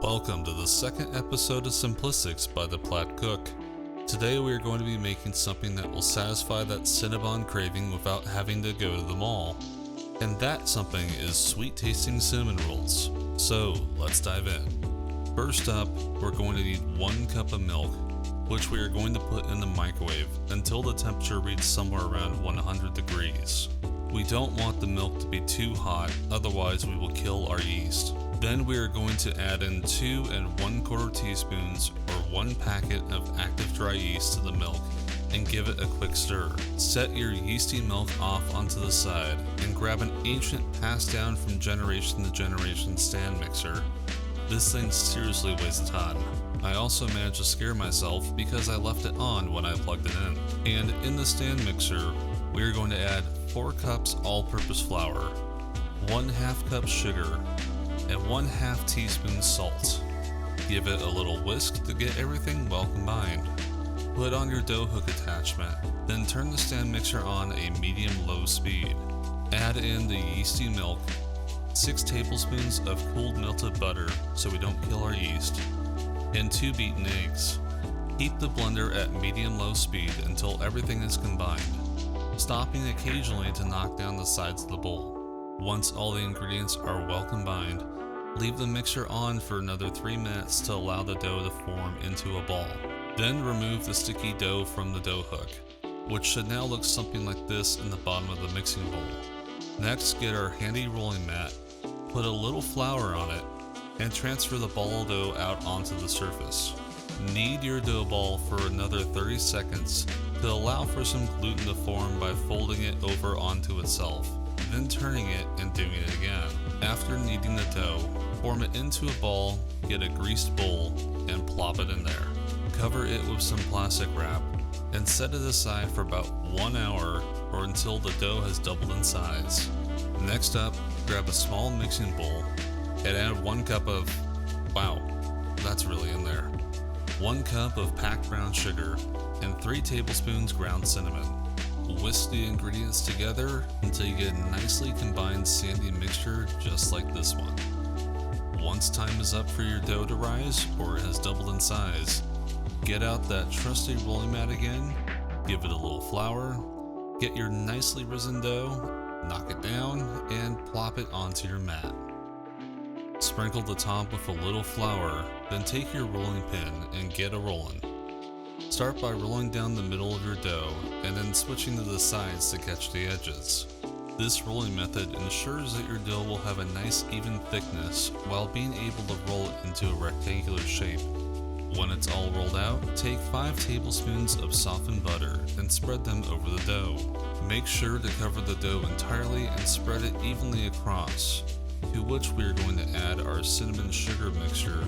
Welcome to the second episode of Simplistics by the Plaid Cook. Today we are going to be making something that will satisfy that Cinnabon craving without having to go to the mall. And that something is sweet tasting cinnamon rolls. So let's dive in. First up, we're going to need 1 cup of milk, which we are going to put in the microwave until the temperature reaches somewhere around 100 degrees. We don't want the milk to be too hot, otherwise we will kill our yeast. Then we are going to add in 2 1/4 teaspoons or 1 packet of active dry yeast to the milk and give it a quick stir. Set your yeasty milk off onto the side and grab an ancient passed down from generation to generation stand mixer. This thing seriously weighs a ton. I also managed to scare myself because I left it on when I plugged it in. And in the stand mixer, we are going to add 4 cups all-purpose flour, 1/2 cup sugar, and 1/2 teaspoon salt. Give it a little whisk to get everything well combined. Put on your dough hook attachment, then turn the stand mixer on a medium-low speed. Add in the yeasty milk, 6 tablespoons of cooled melted butter so we don't kill our yeast, and 2 beaten eggs. Heat the blender at medium-low speed until everything is combined, stopping occasionally to knock down the sides of the bowl. Once all the ingredients are well combined, leave the mixer on for another 3 minutes to allow the dough to form into a ball. Then remove the sticky dough from the dough hook, which should now look something like this in the bottom of the mixing bowl. Next, get our handy rolling mat, put a little flour on it, and transfer the ball of dough out onto the surface. Knead your dough ball for another 30 seconds to allow for some gluten to form by folding it over onto itself, then turning it and doing it again. After kneading the dough, form it into a ball, get a greased bowl, and plop it in there. Cover it with some plastic wrap, and set it aside for about 1 hour or until the dough has doubled in size. Next up, grab a small mixing bowl and add 1 cup of, wow, that's really in there, 1 cup of packed brown sugar, and 3 tablespoons ground cinnamon. Whisk the ingredients together until you get a nicely combined sandy mixture just like this one. Once time is up for your dough to rise or it has doubled in size, get out that trusty rolling mat again, give it a little flour, get your nicely risen dough, knock it down, and plop it onto your mat. Sprinkle the top with a little flour, then take your rolling pin and get a rolling. Start by rolling down the middle of your dough and then switching to the sides to catch the edges. This rolling method ensures that your dough will have a nice even thickness while being able to roll it into a rectangular shape. When it's all rolled out, take 5 tablespoons of softened butter and spread them over the dough. Make sure to cover the dough entirely and spread it evenly across, to which we are going to add our cinnamon sugar mixture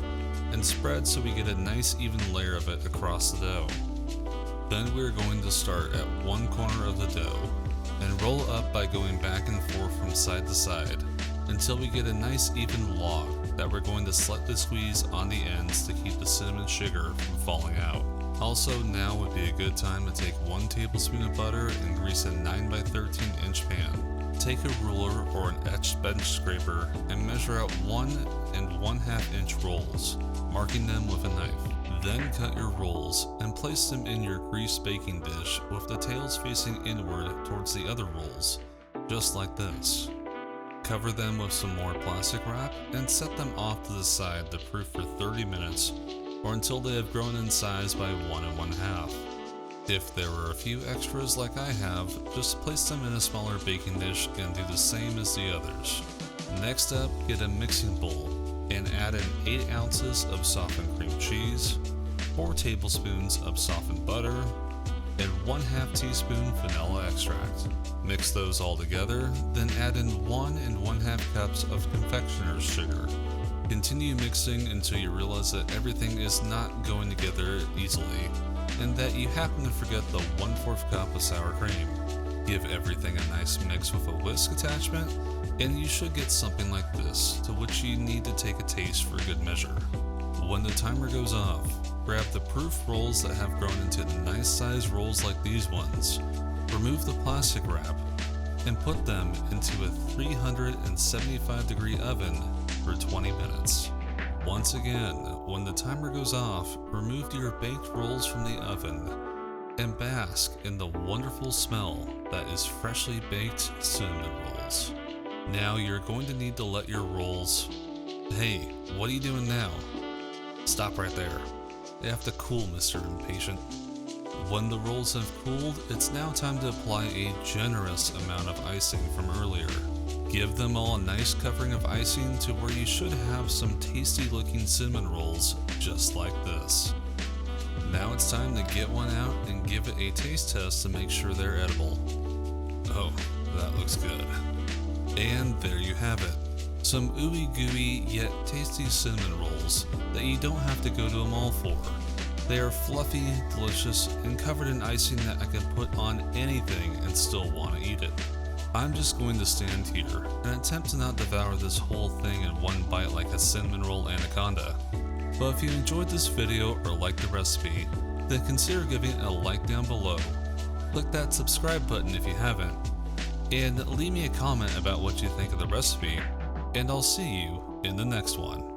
and spread so we get a nice even layer of it across the dough. Then we are going to start at one corner of the dough and roll up by going back and forth from side to side until we get a nice even log that we're going to slightly squeeze on the ends to keep the cinnamon sugar from falling out. Also, now would be a good time to take 1 tablespoon of butter and grease a 9x13 inch pan. Take a ruler or an etched bench scraper and measure out 1 1/2 inch rolls, marking them with a knife. Then cut your rolls and place them in your greased baking dish with the tails facing inward towards the other rolls, just like this. Cover them with some more plastic wrap and set them off to the side to proof for 30 minutes or until they have grown in size by 1 1/2. If there are a few extras like I have, just place them in a smaller baking dish and do the same as the others. Next up, get a mixing bowl and add in 8 ounces of softened cream cheese, 4 tablespoons of softened butter, and 1/2 teaspoon vanilla extract. Mix those all together, then add in 1 1/2 cups of confectioner's sugar. Continue mixing until you realize that everything is not going together easily, and that you happen to forget the 1/4 cup of sour cream. Give everything a nice mix with a whisk attachment, and you should get something like this, to which you need to take a taste for good measure. When the timer goes off, grab the proof rolls that have grown into nice sized rolls like these ones, remove the plastic wrap, and put them into a 375 degree oven for 20 minutes. Once again, when the timer goes off, remove your baked rolls from the oven and bask in the wonderful smell that is freshly baked cinnamon rolls. Now you're going to need to let your rolls... Hey, what are you doing now? Stop right there. They have to cool, Mr. Impatient. When the rolls have cooled, it's now time to apply a generous amount of icing from earlier. Give them all a nice covering of icing to where you should have some tasty looking cinnamon rolls just like this. Now it's time to get one out and give it a taste test to make sure they're edible. Oh, that looks good. And there you have it. Some ooey gooey yet tasty cinnamon rolls that you don't have to go to a mall for. They are fluffy, delicious, and covered in icing that I can put on anything and still want to eat it. I'm just going to stand here and attempt to not devour this whole thing in one bite like a cinnamon roll anaconda. But if you enjoyed this video or liked the recipe, then consider giving it a like down below. Click that subscribe button if you haven't, and leave me a comment about what you think of the recipe, and I'll see you in the next one.